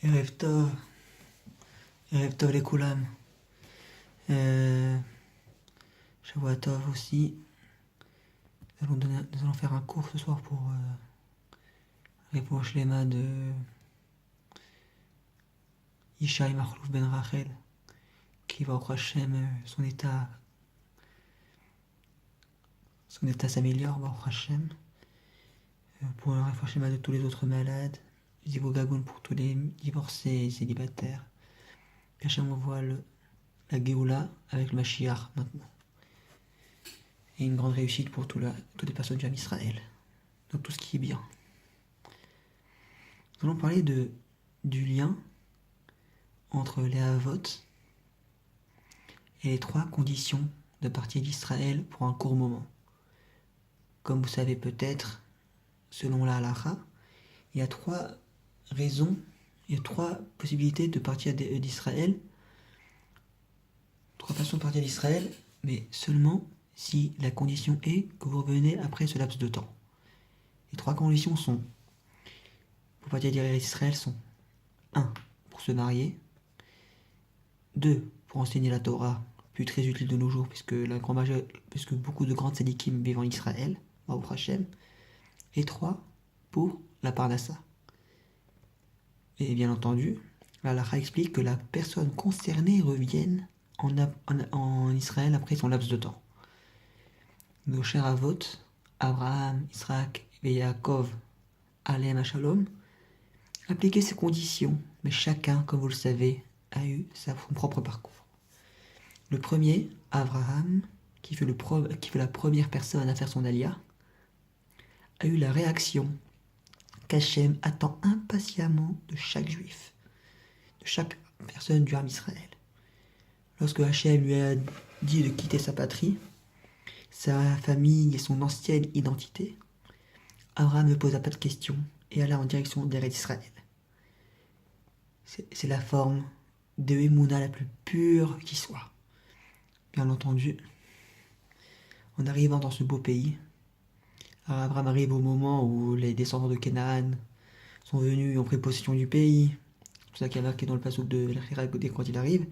Erev Tov, Erev Tov les Koulam. Shavua Tov aussi. Nous allons faire un cours ce soir pour répondre au Shlema de Yishai Makhlouf Ben Rachel, qui va au Hashem, son état s'améliore, va au Hashem. Pour le Shlema de tous les autres malades, Zivo Gagoun pour tous les divorcés et célibataires. Hachem envoie la Géoula avec le Mashiach maintenant. Et une grande réussite pour toutes les personnes du Israël. Donc tout ce qui est bien. Nous allons parler du lien entre les Havot et les 3 conditions de partie d'Israël pour un court moment. Comme vous savez peut-être, selon la halakha, il y a 3 raisons, il y a 3 possibilités de partir d'Israël, 3 façons de partir d'Israël, mais seulement si la condition est que vous revenez après ce laps de temps. Les 3 conditions sont, pour partir d'Israël, sont 1. Pour se marier, 2. Pour enseigner la Torah, plus très utile de nos jours, puisque beaucoup de grandes tzadikim vivent en Israël, au Hashem, et 3. Pour la Parnassa. Et bien entendu, la halakha explique que la personne concernée revienne en Israël après son laps de temps. Nos chers Avot, Abraham, Israël et Yaakov, Alem Shalom, appliquaient ces conditions, mais chacun, comme vous le savez, a eu son propre parcours. Le premier, Abraham, qui fut la première personne à faire son alia, a eu la réaction qu'Hachem attend impatiemment de chaque juif, de chaque personne du Ham Israël. Lorsque Hachem lui a dit de quitter sa patrie, sa famille et son ancienne identité, Abraham ne posa pas de questions et alla en direction d'Eretz Israël. C'est la forme de Emouna la plus pure qui soit. Bien entendu, en arrivant dans ce beau pays, Abraham arrive au moment où les descendants de Canaan sont venus et ont pris possession du pays. C'est pour ça qu'il y a marqué dans le passage de l'Achira quand il arrive,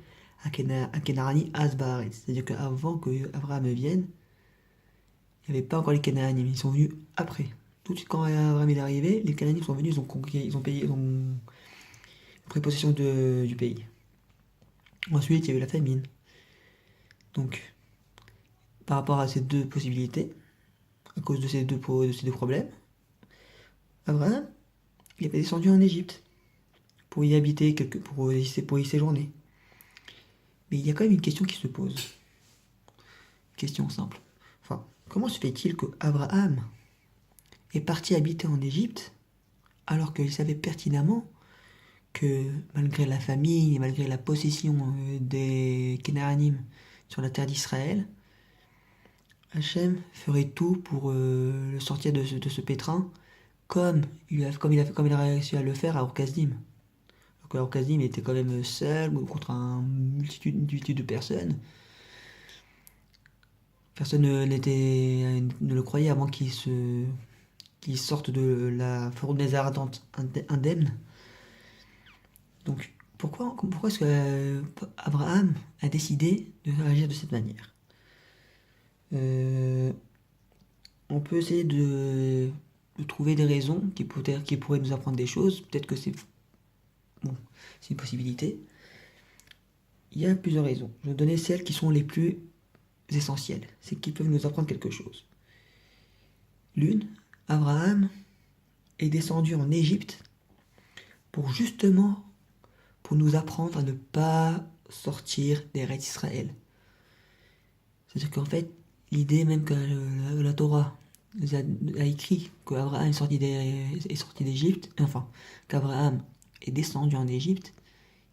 à Kenarani Asbaret. C'est-à-dire qu'avant que Abraham vienne, il n'y avait pas encore les Canaanimes, ils sont venus après. Tout de suite quand Abraham est arrivé, les Canaanimes sont venus, ils ont pris possession du pays. Ensuite, il y a eu la famine. Donc, par rapport à ces 2 possibilités, à cause de ces deux problèmes, Abraham, il avait descendu en Égypte pour y habiter, pour y séjourner. Mais il y a quand même une question qui se pose. Une question simple. Enfin, comment se fait-il que Abraham est parti habiter en Égypte alors qu'il savait pertinemment que malgré la famine et malgré la possession des Kénaanim sur la terre d'Israël, Hachem ferait tout pour le sortir de ce pétrin, comme il a réussi à le faire à Ur-Kasdim. Donc à Ur-Kasdim, il était quand même seul contre une multitude de personnes. Personne ne le croyait avant qu'il sorte de la fournaise ardente indemne. Donc pourquoi est-ce que Abraham a décidé de réagir de cette manière? On peut essayer de trouver des raisons qui pourraient nous apprendre des choses. Peut-être que c'est une possibilité. Il y a plusieurs raisons. Je vais donner celles qui sont les plus essentielles, c'est qui peuvent nous apprendre quelque chose. L'une, Abraham est descendu en Égypte pour nous apprendre à ne pas sortir d'Eretz Israël. C'est-à-dire qu'en fait, l'idée même que la Torah a écrit qu'Abraham est sorti d'Égypte, enfin, qu'Abraham est descendu en Égypte,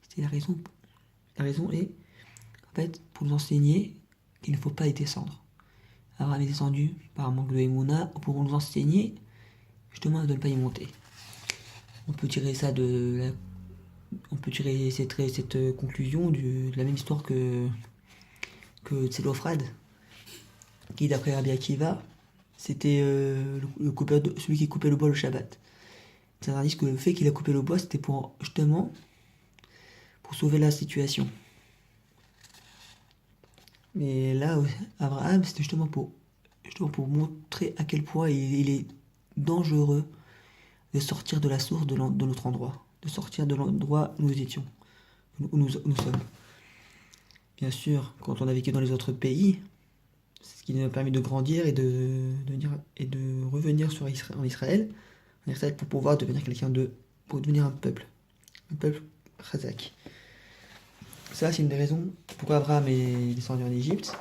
c'était la raison. La raison est, en fait, pour nous enseigner qu'il ne faut pas y descendre. Abraham est descendu par un manque de Emouna pour nous enseigner, justement, de ne pas y monter. On peut tirer cette conclusion de la même histoire que Tselophrad, qui d'après Rabbi Akiva, c'était celui qui coupait le bois le Shabbat. certains disent que le fait qu'il a coupé le bois, c'était pour justement pour sauver la situation. Mais là, Abraham, c'était justement pour montrer à quel point il est dangereux de sortir de la source de notre endroit, de sortir de l'endroit où nous étions, où nous sommes. Bien sûr, quand on a vécu dans les autres pays, c'est ce qui nous a permis de grandir et de revenir en Israël pour pouvoir devenir pour devenir un peuple chazak. Ça, c'est une des raisons pourquoi Abraham est descendu en Égypte.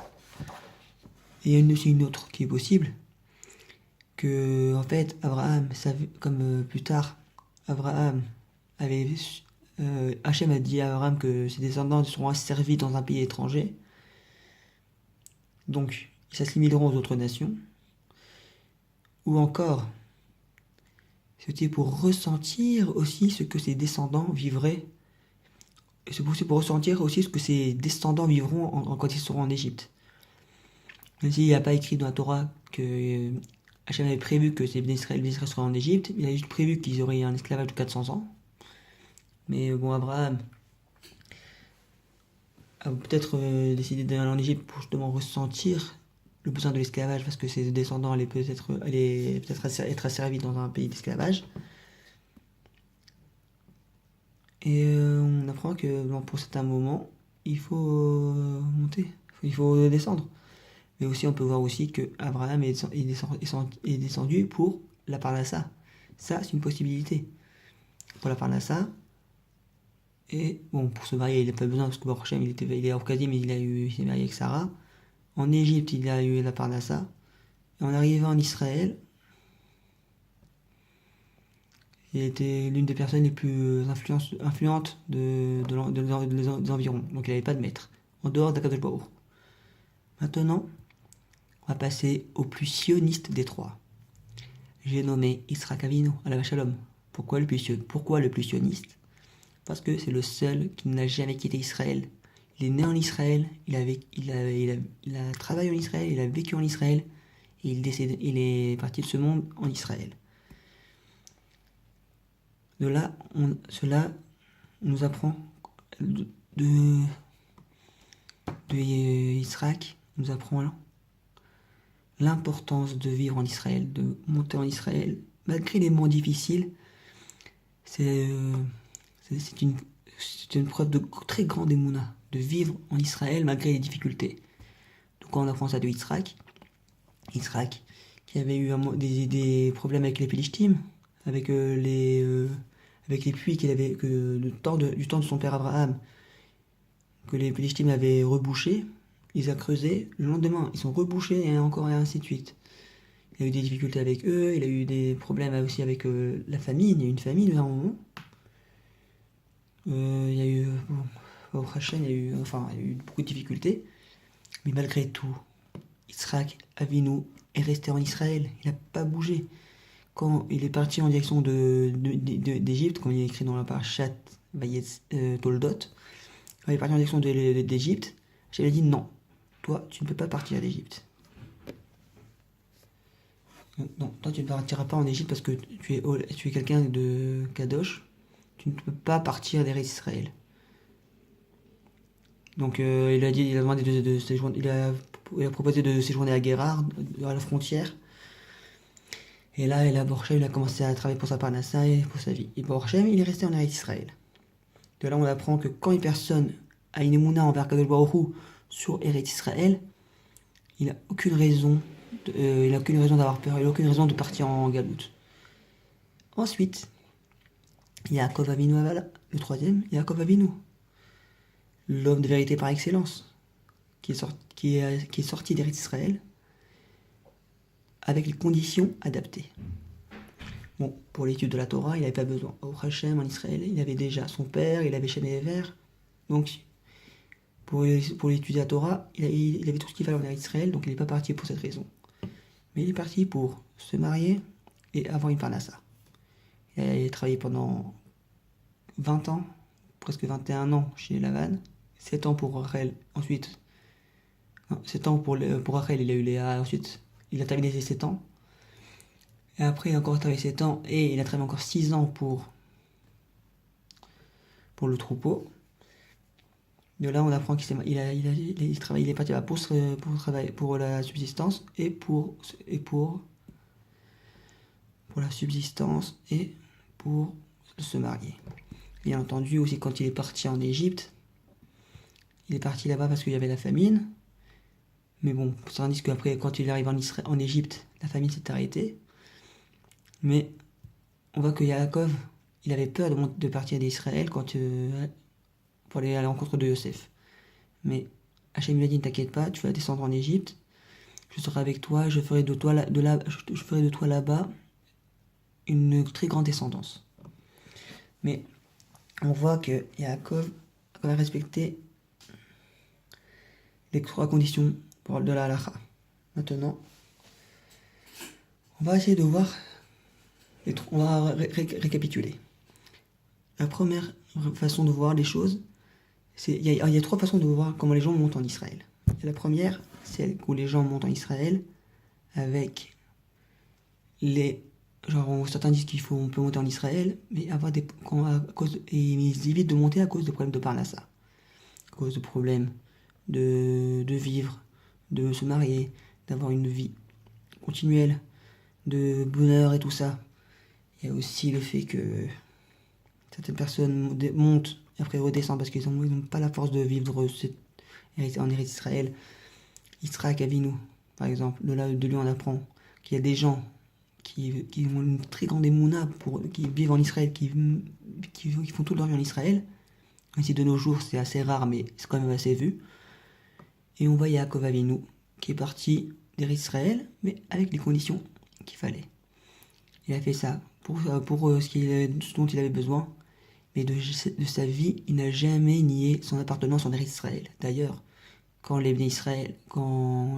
Et il y a aussi une autre qui est possible, que en fait, Abraham, comme plus tard, Abraham avait... Hachem a dit à Abraham que ses descendants seront asservis dans un pays étranger. Donc, ils s'assimileront aux autres nations. Ou encore, c'était pour ressentir aussi ce que ses descendants vivraient. Et c'est pour ressentir aussi ce que ses descendants vivront quand ils seront en Égypte. Même s'il n'y a pas écrit dans la Torah que Hachem avait prévu que les Israël seraient en Égypte, il a juste prévu qu'ils auraient un esclavage de 400 ans. Mais bon, Abraham a peut-être décidé d'aller en Égypte pour justement ressentir le besoin de l'esclavage, parce que ses descendants allaient peut-être être asservis dans un pays d'esclavage. Et on apprend que pour certains moments, il faut monter, il faut descendre. Mais aussi, on peut voir aussi que Abraham est descendu pour la parnassa. Ça, c'est une possibilité. Pour la parnassa. Et bon, pour se marier, il n'a pas besoin, parce que Baruch Hashem, il est Orkadim, mais il s'est marié avec Sarah. En Égypte, il a eu la parnassa. Et en arrivant en Israël, il était l'une des personnes les plus influentes des environs. Donc il n'avait pas de maître, en dehors d'Akadosh Baruch. Maintenant, on va passer au plus sioniste des trois. J'ai nommé Yitzhak Avinu, Alav Shalom. Pourquoi le plus sioniste? Parce que c'est le seul qui n'a jamais quitté Israël. Il est né en Israël, il a travaillé en Israël, il a vécu en Israël, et il est parti de ce monde en Israël. De là, cela nous apprend de Yitzhak, nous apprend l'importance de vivre en Israël, de monter en Israël, malgré les moments difficiles. C'est une preuve de très grande émouna, de vivre en Israël malgré les difficultés. Donc quand on apprend ça de Yitzhak qui avait eu des problèmes avec les Philistines, avec les puits qu'il avait, du temps de son père Abraham, que les Philistines avaient rebouché, ils ont creusé, le lendemain ils sont rebouchés et encore et ainsi de suite. Il a eu des difficultés avec eux, il a eu des problèmes aussi avec la famille, il y a eu une famille à un moment. Il y a eu, au Hachem, il y a eu beaucoup de difficultés, mais malgré tout, Yitzhak Avinu est resté en Israël, il n'a pas bougé. Quand il est parti en direction d'Égypte, quand il est écrit dans la parashat Vayetz Toldot, quand il est parti en direction d'Égypte, j'avais dit non, toi tu ne peux pas partir d'Égypte. Non, toi tu ne partiras pas en Égypte parce que tu es quelqu'un de Kadosh, tu ne peux pas partir d'Eretz Israël. Donc il a demandé de séjourner, il a proposé de séjourner à Guérard, à la frontière. Et là, Baruch Hashem, il a commencé à travailler pour sa parnassa et pour sa vie. Et Baruch Hashem, il est resté en Eretz Israël. De là, on apprend que quand une personne a une émouna envers Kadosh Baruch Hu sur Eretz Israël, il n'a aucune raison d'avoir peur, il n'a aucune raison de partir en galoute. Ensuite, il y a Yaakov Avinu Avala, le troisième, Yaakov Avinu, l'homme de vérité par excellence, qui est sorti d'Eretz Israël avec les conditions adaptées. Bon, pour l'étude de la Torah, il n'avait pas besoin. Au Hachem, en Israël, il avait déjà son père, il avait Shem et Ever. Donc, pour étudier la Torah, il avait tout ce qu'il fallait en Israël, donc il n'est pas parti pour cette raison. Mais il est parti pour se marier et avoir une parnassa. Il a travaillé pendant 20 ans, presque 21 ans chez Lavan, 7 ans pour Rachel, ensuite... Non, 7 ans pour Rachel, il a eu Léa, ensuite il a terminé ses 7 ans. Et après, il a encore travaillé 7 ans et il a travaillé encore 6 ans pour le troupeau. De là, on apprend il est parti là pour travailler pour la subsistance pour la subsistance et pour se marier. Bien entendu, aussi quand il est parti en Égypte, il est parti là-bas parce qu'il y avait la famine. Mais bon, tandis qu'après, quand il arrive en Égypte, la famine s'est arrêtée. Mais on voit que Yaakov, il avait peur de partir d'Israël pour aller à l'encontre de Yosef. Mais Hachem lui a dit, ne t'inquiète pas, tu vas descendre en Égypte, je serai avec toi, je ferai de toi là-bas une très grande descendance. Mais on voit que Yaakov va respecter les 3 conditions de la halakha. Maintenant, on va essayer de voir, on va récapituler. La première façon de voir les choses, il y a 3 façons de voir comment les gens montent en Israël. Et la première, c'est où les gens montent en Israël avec certains disent on peut monter en Israël, mais ils évitent de monter à cause de problèmes de parnassa, à cause de problèmes de vivre, de se marier, d'avoir une vie continuelle, de bonheur et tout ça. Il y a aussi le fait que certaines personnes montent et après redescendent parce qu'ils n'ont pas la force de vivre en Eretz Israël. Yitzhak Avinu, par exemple, de lui on apprend qu'il y a des gens qui ont une très grande émouna, qui vivent en Israël, qui font toute leur vie en Israël. Même si de nos jours c'est assez rare, mais c'est quand même assez vu. Et on voit Yaakov Avinu qui est parti d'Eretz Israël, mais avec les conditions qu'il fallait. Il a fait ça pour ce dont il avait besoin, mais de sa vie, il n'a jamais nié son appartenance en Eretz Israël. D'ailleurs, quand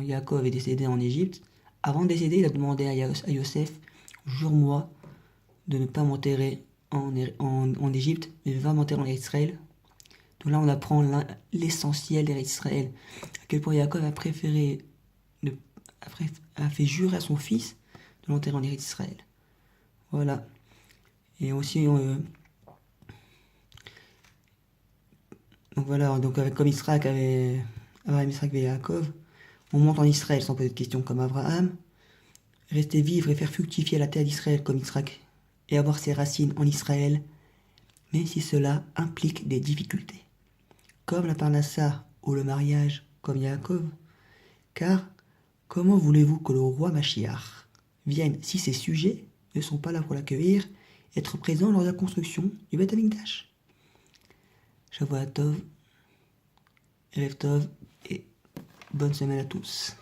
Yaakov est décédé en Égypte, avant de décéder, il a demandé à Yosef, jure-moi de ne pas m'enterrer en Égypte, mais va m'enterrer en Eretz Israël. Donc là, on apprend l'essentiel d'Eretz Israël. À quel point Yaakov a fait jurer à son fils de l'enterrer en Eretz Israël. Voilà. Et aussi, donc voilà, comme Abraham, Israël et Yaakov, on monte en Israël sans poser de questions comme Abraham, rester vivre et faire fructifier la terre d'Israël comme Israël et avoir ses racines en Israël, même si cela implique des difficultés, comme la parnassa ou le mariage comme Yaakov, car comment voulez-vous que le roi Mashiach vienne si ses sujets ne sont pas là pour l'accueillir, être présents lors de la construction du Beth Amikdash? Shavua Tov, Erev Tov et bonne semaine à tous.